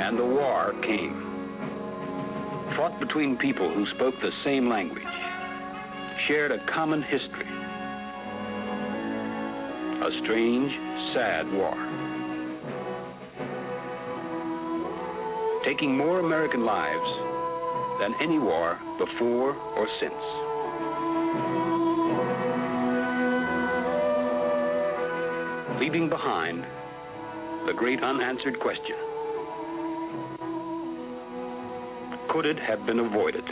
And the war came. Fought between people who spoke the same language, shared a common history. A strange, sad war. Taking more American lives than any war before or since. Leaving behind the great unanswered question. Could it have been avoided?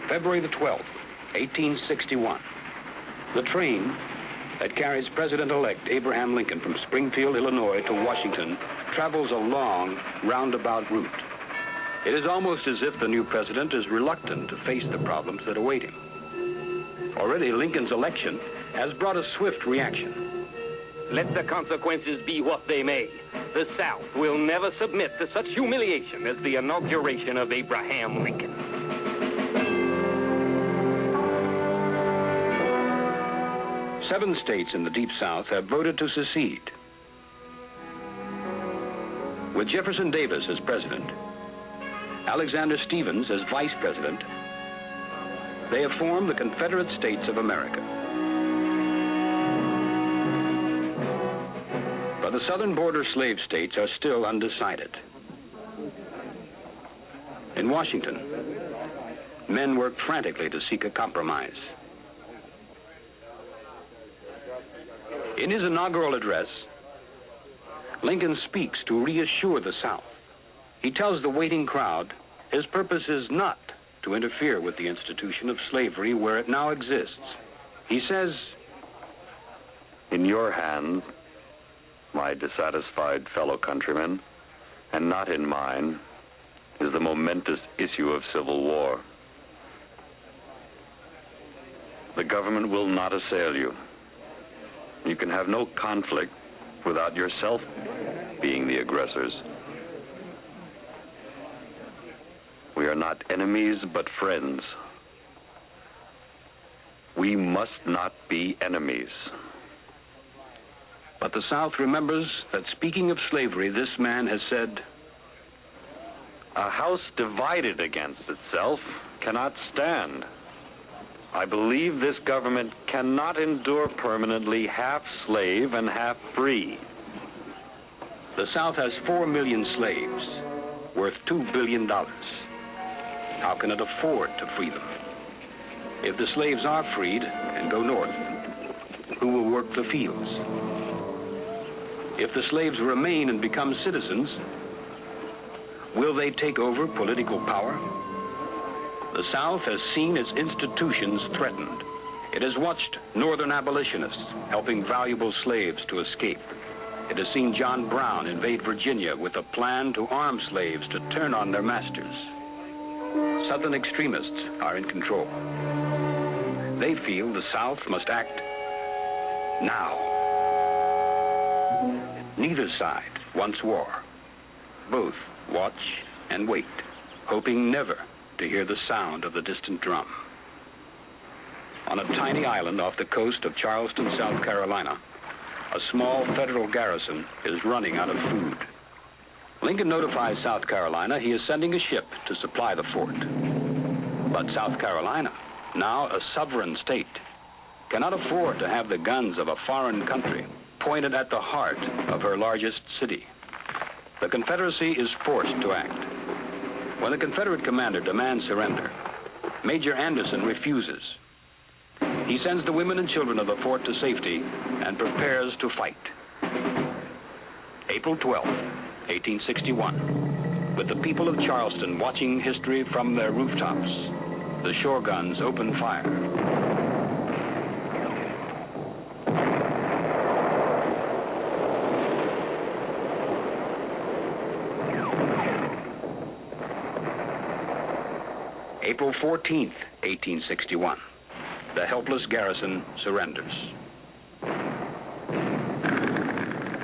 February the 12th, 1861. The train that carries President-elect Abraham Lincoln from Springfield, Illinois to Washington travels a long, roundabout route. It is almost as if the new president is reluctant to face the problems that await him. Already Lincoln's election has brought a swift reaction. Let the consequences be what they may, the South will never submit to such humiliation as the inauguration of Abraham Lincoln. Seven states in the Deep South have voted to secede. With Jefferson Davis as president, Alexander Stephens as vice president, they have formed the Confederate States of America. But the southern border slave states are still undecided. In Washington, men work frantically to seek a compromise. In his inaugural address, Lincoln speaks to reassure the South. He tells the waiting crowd his purpose is not to interfere with the institution of slavery where it now exists. He says, "In your hands, my dissatisfied fellow countrymen, and not in mine, is the momentous issue of civil war. The government will not assail you. You can have no conflict without yourself being the aggressors. We are not enemies, but friends. We must not be enemies." But the South remembers that speaking of slavery, this man has said, "A house divided against itself cannot stand. I believe this government cannot endure permanently half slave and half free." The South has 4 million slaves, worth $2 billion. How can it afford to free them? If the slaves are freed and go north, who will work the fields? If the slaves remain and become citizens, will they take over political power? The South has seen its institutions threatened. It has watched Northern abolitionists helping valuable slaves to escape. It has seen John Brown invade Virginia with a plan to arm slaves to turn on their masters. Southern extremists are in control. They feel the South must act now. Neither side wants war. Both watch and wait, hoping never to hear the sound of the distant drum. On a tiny island off the coast of Charleston, South Carolina, a small federal garrison is running out of food. Lincoln notifies South Carolina he is sending a ship to supply the fort. But South Carolina, now a sovereign state, cannot afford to have the guns of a foreign country pointed at the heart of her largest city. The Confederacy is forced to act. When the Confederate commander demands surrender, Major Anderson refuses. He sends the women and children of the fort to safety and prepares to fight. April 12, 1861. With the people of Charleston watching history from their rooftops, the shore guns open fire. April 14th, 1861. The helpless garrison surrenders.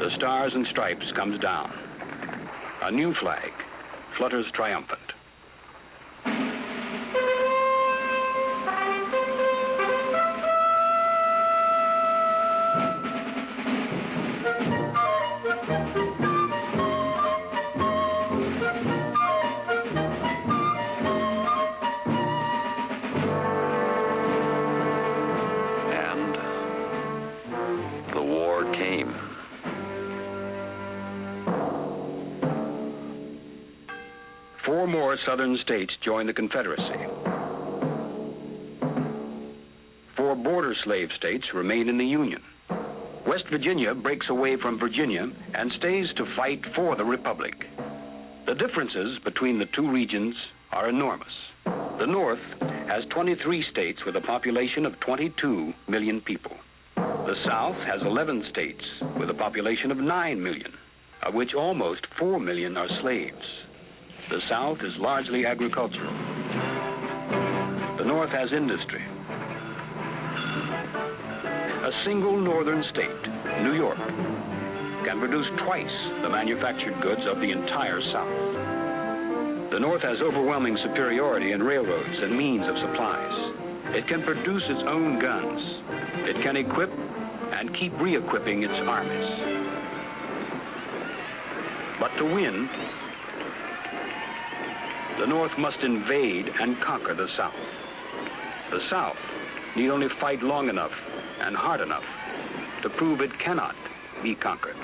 The Stars and Stripes comes down. A new flag flutters triumphant. Came. 4 more southern states joined the Confederacy. 4 border slave states remain in the Union. West Virginia breaks away from Virginia and stays to fight for the Republic. The differences between the 2 regions are enormous. The North has 23 states with a population of 22 million people. The South has 11 states with a population of 9 million, of which almost 4 million are slaves. The South is largely agricultural. The North has industry. A single northern state, New York, can produce twice the manufactured goods of the entire South. The North has overwhelming superiority in railroads and means of supplies. It can produce its own guns. It can equip and keep re-equipping its armies. But to win, the North must invade and conquer the South. The South need only fight long enough and hard enough to prove it cannot be conquered.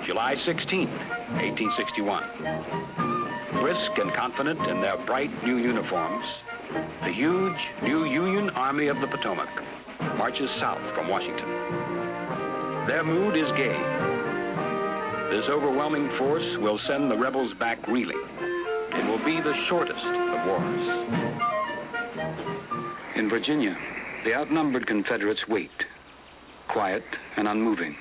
July 16, 1861. Brisk and confident in their bright new uniforms, the huge new Union Army of the Potomac marches south from Washington. Their mood is gay. This overwhelming force will send the rebels back reeling. It will be the shortest of wars. In Virginia, the outnumbered Confederates wait, quiet and unmoving,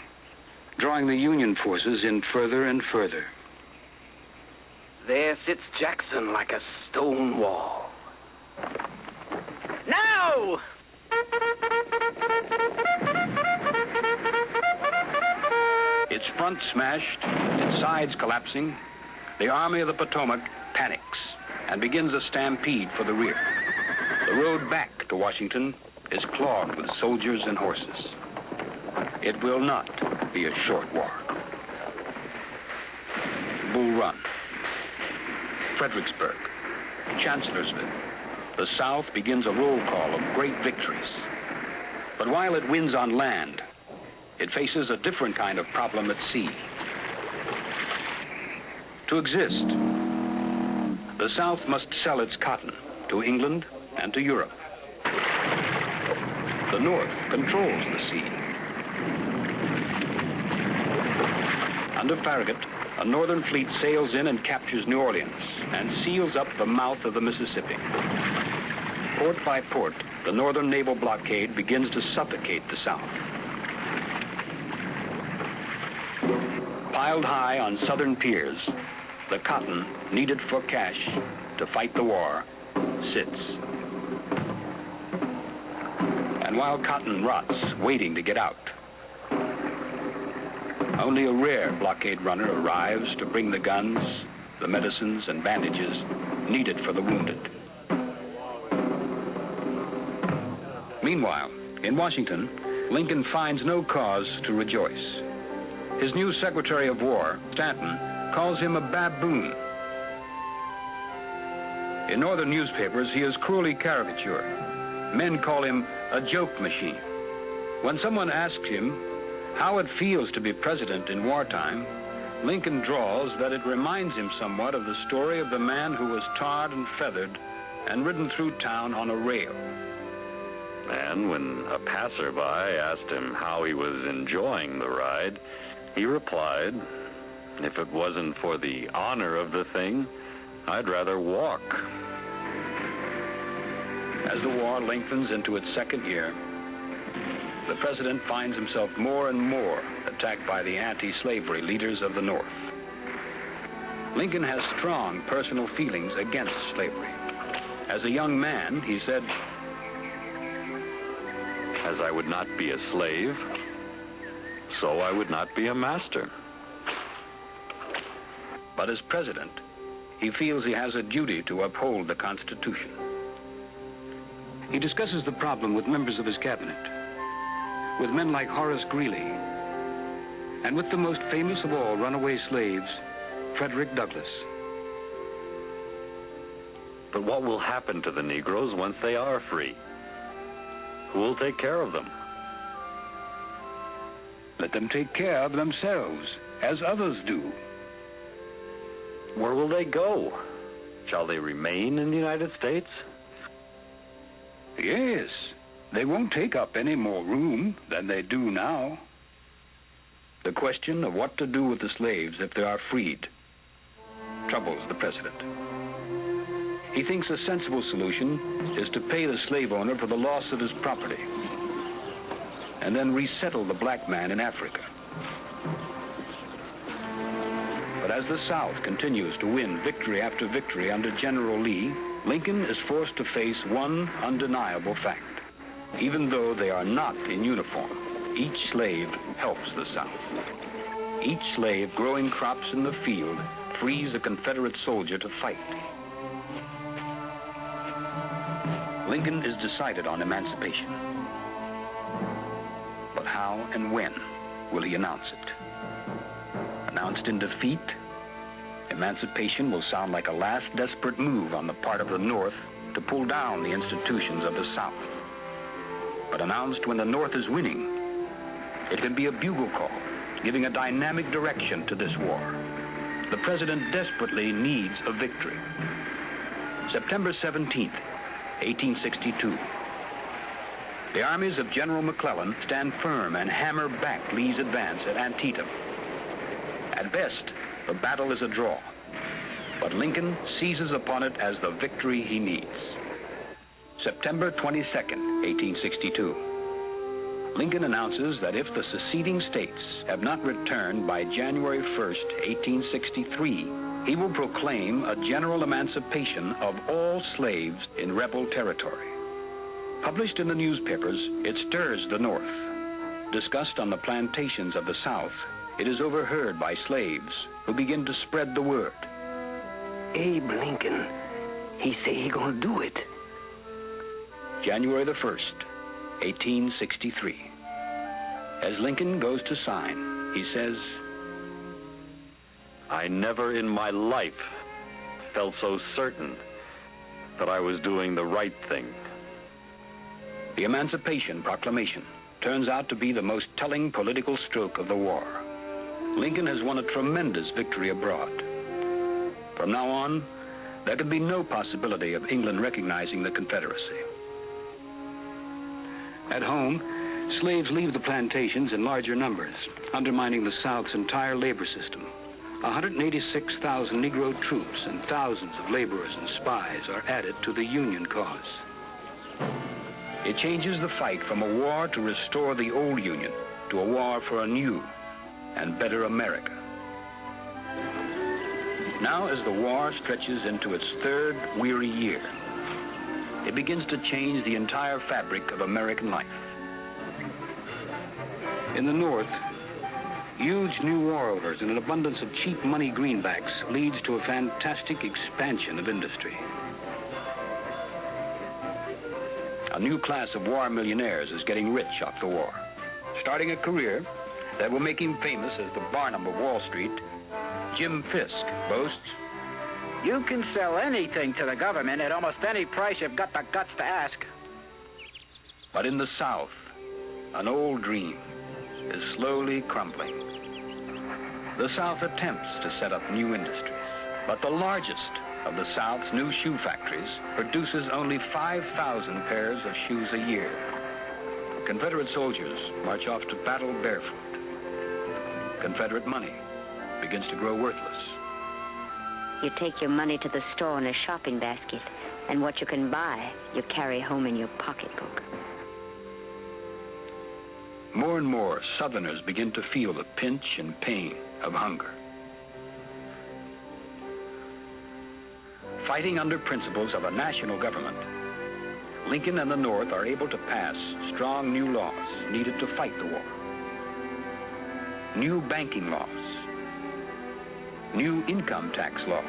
drawing the Union forces in further and further. There sits Jackson like a stone wall. Now! Its front smashed, its sides collapsing, the Army of the Potomac panics and begins a stampede for the rear. The road back to Washington is clogged with soldiers and horses. It will not be a short war. Bull Run, Fredericksburg, Chancellorsville. The South begins a roll call of great victories. But while it wins on land, it faces a different kind of problem at sea. To exist, the South must sell its cotton to England and to Europe. The North controls the sea. Under Farragut, a northern fleet sails in and captures New Orleans and seals up the mouth of the Mississippi. Port by port, the northern naval blockade begins to suffocate the South. Piled high on southern piers, the cotton needed for cash to fight the war sits. And while cotton rots, waiting to get out, only a rare blockade runner arrives to bring the guns, the medicines, and bandages needed for the wounded. Meanwhile, in Washington, Lincoln finds no cause to rejoice. His new Secretary of War, Stanton, calls him a baboon. In northern newspapers, he is cruelly caricatured. Men call him a joke machine. When someone asks him how it feels to be president in wartime, Lincoln draws that it reminds him somewhat of the story of the man who was tarred and feathered and ridden through town on a rail. And when a passerby asked him how he was enjoying the ride, he replied, "If it wasn't for the honor of the thing, I'd rather walk." As the war lengthens into its second year, the president finds himself more and more attacked by the anti-slavery leaders of the North. Lincoln has strong personal feelings against slavery. As a young man, he said, As I would not be a slave, so I would not be a master. But as president, he feels he has a duty to uphold the Constitution. He discusses the problem with members of his cabinet, with men like Horace Greeley, and with the most famous of all runaway slaves, Frederick Douglass. But what will happen to the Negroes once they are free? Who will take care of them? Let them take care of themselves, as others do. Where will they go? Shall they remain in the United States? Yes, they won't take up any more room than they do now. The question of what to do with the slaves if they are freed troubles the president. He thinks a sensible solution is to pay the slave owner for the loss of his property and then resettle the black man in Africa. But as the South continues to win victory after victory under General Lee, Lincoln is forced to face one undeniable fact. Even though they are not in uniform, each slave helps the South. Each slave growing crops in the field frees a Confederate soldier to fight. Lincoln is decided on emancipation. But how and when will he announce it? Announced in defeat, emancipation will sound like a last desperate move on the part of the North to pull down the institutions of the South. But announced when the North is winning, it can be a bugle call, giving a dynamic direction to this war. The president desperately needs a victory. September 17th, 1862. The armies of General McClellan stand firm and hammer back Lee's advance at Antietam. At best, the battle is a draw, but Lincoln seizes upon it as the victory he needs. September 22nd, 1862. Lincoln announces that if the seceding states have not returned by January 1st, 1863, he will proclaim a general emancipation of all slaves in rebel territory. Published in the newspapers, it stirs the North. Discussed on the plantations of the South, it is overheard by slaves who begin to spread the word. Abe Lincoln, he say he gonna do it. January the 1st, 1863. As Lincoln goes to sign, he says, I never in my life felt so certain that I was doing the right thing. The Emancipation Proclamation turns out to be the most telling political stroke of the war. Lincoln has won a tremendous victory abroad. From now on, there can be no possibility of England recognizing the Confederacy. At home, slaves leave the plantations in larger numbers, undermining the South's entire labor system. 186,000 Negro troops and thousands of laborers and spies are added to the Union cause. It changes the fight from a war to restore the old Union to a war for a new and better America. Now, as the war stretches into its third weary year, it begins to change the entire fabric of American life. In the North, huge new war orders and an abundance of cheap money greenbacks leads to a fantastic expansion of industry. A new class of war millionaires is getting rich off the war, starting a career that will make him famous as the Barnum of Wall Street. Jim Fisk boasts, You can sell anything to the government at almost any price you've got the guts to ask. but in the South, an old dream is slowly crumbling. The South attempts to set up new industries, but the largest of the South's new shoe factories produces only 5,000 pairs of shoes a year. Confederate soldiers march off to battle barefoot. Confederate money begins to grow worthless. You take your money to the store in a shopping basket, and what you can buy, you carry home in your pocketbook. More and more Southerners begin to feel the pinch and pain of hunger. Fighting under principles of a national government, Lincoln and the North are able to pass strong new laws needed to fight the war. New banking laws, new income tax laws,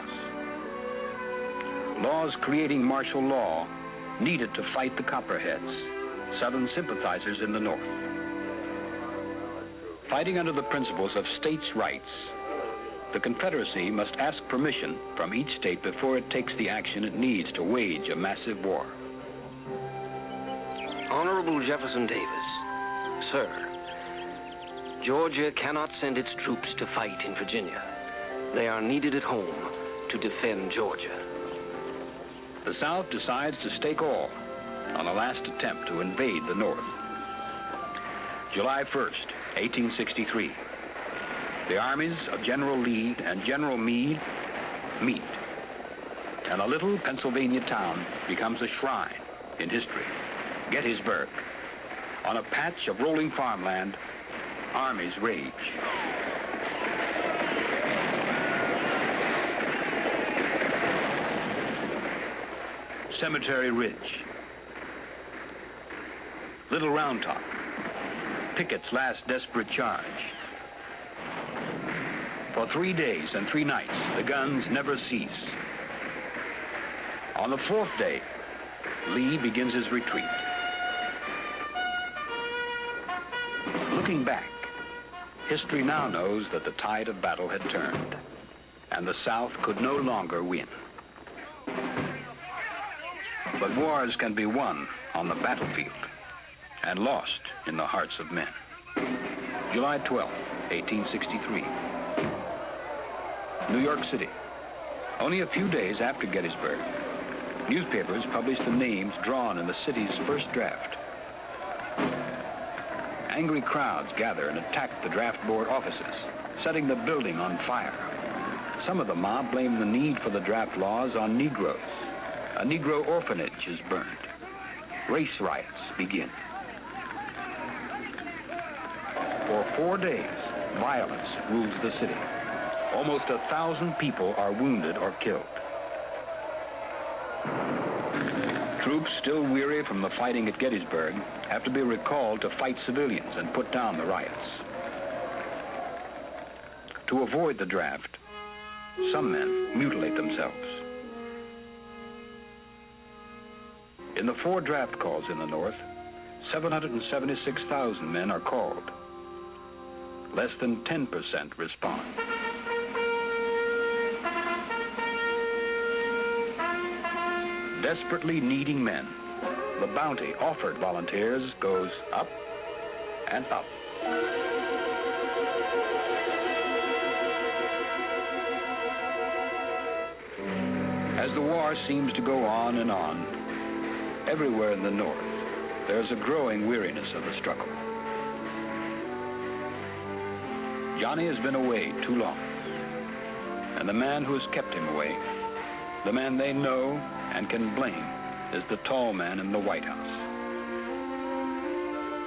laws creating martial law needed to fight the Copperheads, Southern sympathizers in the North. Fighting under the principles of states' rights, the Confederacy must ask permission from each state before it takes the action it needs to wage a massive war. Honorable Jefferson Davis, sir, Georgia cannot send its troops to fight in Virginia. They are needed at home to defend Georgia. The South decides to stake all on a last attempt to invade the North. July 1st, 1863. The armies of General Lee and General Meade meet, and a little Pennsylvania town becomes a shrine in history, Gettysburg. On a patch of rolling farmland, armies rage. Cemetery Ridge, Little Round Top, Pickett's last desperate charge. For 3 days and 3 nights, the guns never cease. On the 4th day, Lee begins his retreat. Looking back, history now knows that the tide of battle had turned, and the South could no longer win. But wars can be won on the battlefield and lost in the hearts of men. July 12, 1863. New York City. Only a few days after Gettysburg, newspapers published the names drawn in the city's first draft. Angry crowds gather and attack the draft board offices, setting the building on fire. Some of the mob blame the need for the draft laws on Negroes. A Negro orphanage is burned. Race riots begin. For 4 days, violence rules the city. Almost 1,000 people are wounded or killed. Troops still weary from the fighting at Gettysburg have to be recalled to fight civilians and put down the riots. To avoid the draft, some men mutilate themselves. In the 4 draft calls in the North, 776,000 men are called. Less than 10% respond. Desperately needing men, the bounty offered volunteers goes up and up. As the war seems to go on and on, everywhere in the North, there's a growing weariness of the struggle. Johnny has been away too long, and the man who has kept him away, the man they know and can blame, is the tall man in the White House.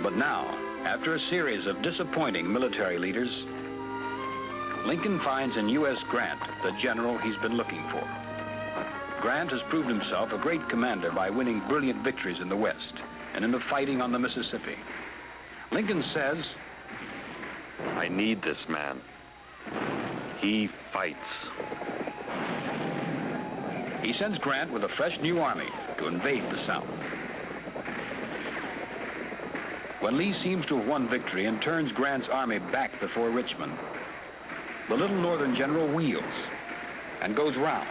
But now, after a series of disappointing military leaders, Lincoln finds in U.S. Grant the general he's been looking for. Grant has proved himself a great commander by winning brilliant victories in the West and in the fighting on the Mississippi. Lincoln says, I need this man. He fights. He sends Grant with a fresh new army to invade the South. When Lee seems to have won victory and turns Grant's army back before Richmond, the little Northern general wheels and goes round.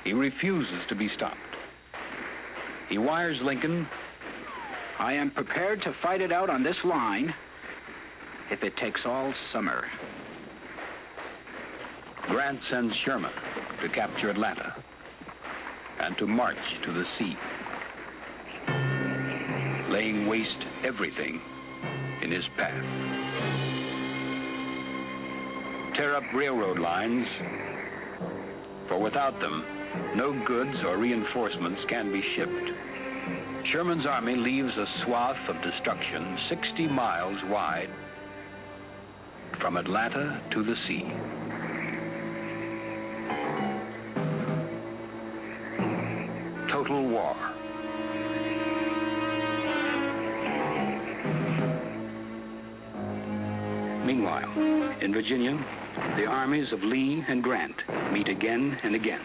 He refuses to be stopped. He wires Lincoln, I am prepared to fight it out on this line if it takes all summer. Grant sends Sherman to capture Atlanta and to march to the sea, laying waste everything in his path. Tear up railroad lines, for without them, no goods or reinforcements can be shipped. Sherman's army leaves a swath of destruction 60 miles wide from Atlanta to the sea. total war. Meanwhile, in Virginia, the armies of Lee and Grant meet again and again.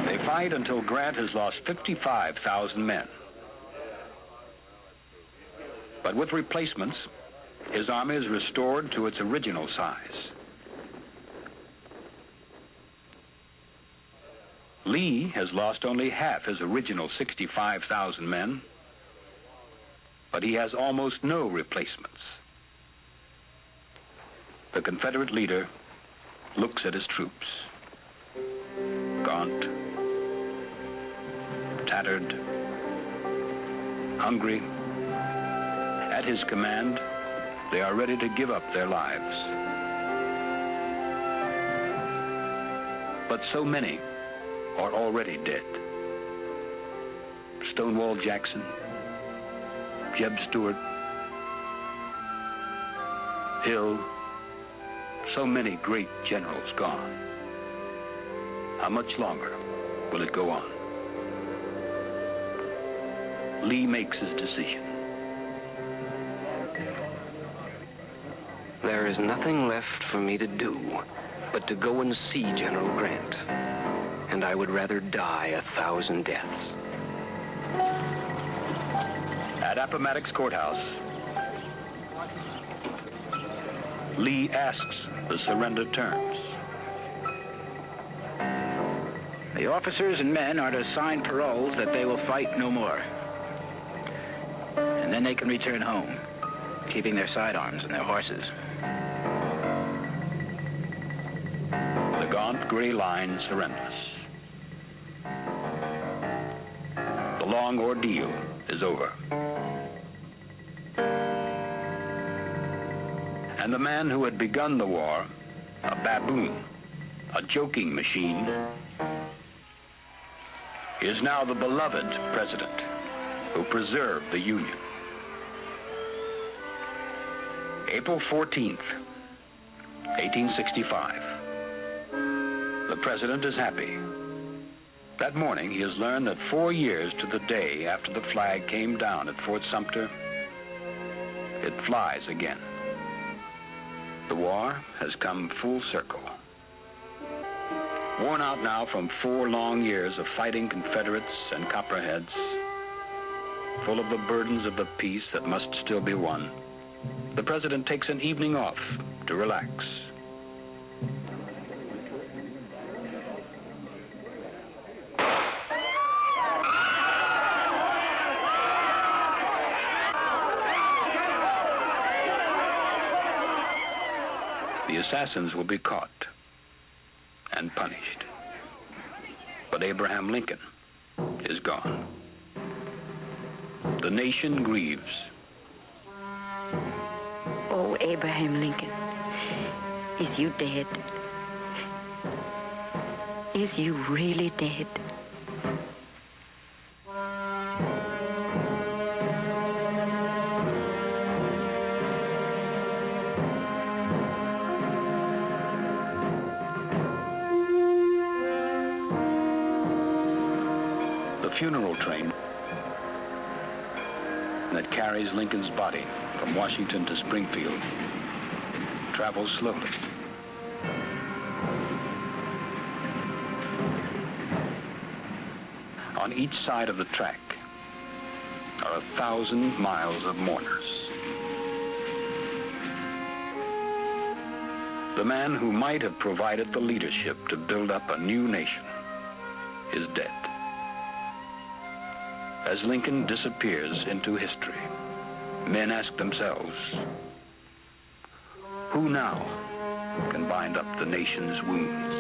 They fight until Grant has lost 55,000 men. But with replacements, his army is restored to its original size. Lee has lost only half his original 65,000 men, but he has almost no replacements. The Confederate leader looks at his troops. Gaunt, tattered, hungry. At his command, they are ready to give up their lives. But so many are already dead. Stonewall Jackson, Jeb Stuart, Hill, so many great generals gone. How much longer will it go on? Lee makes his decision. There is nothing left for me to do but to go and see General Grant. And I would rather die 1,000 deaths. At Appomattox Courthouse, Lee asks the surrender terms. The officers and men are to sign paroles that they will fight no more. And then they can return home, keeping their sidearms and their horses. The gaunt gray line surrenders. The long ordeal is over. And the man who had begun the war, a baboon, a joking machine, is now the beloved president who preserved the Union. April 14th, 1865. The president is happy. That morning, he has learned that 4 years to the day after the flag came down at Fort Sumter, it flies again. The war has come full circle. Worn out now from 4 long years of fighting Confederates and Copperheads, full of the burdens of the peace that must still be won, the president takes an evening off to relax. The assassins will be caught and punished. But Abraham Lincoln is gone. The nation grieves. Oh, Abraham Lincoln, is you dead? Is you really dead? The funeral train that carries Lincoln's body from Washington to Springfield travels slowly. On each side of the track are 1,000 miles of mourners. The man who might have provided the leadership to build up a new nation is dead. As Lincoln disappears into history, men ask themselves, who now can bind up the nation's wounds?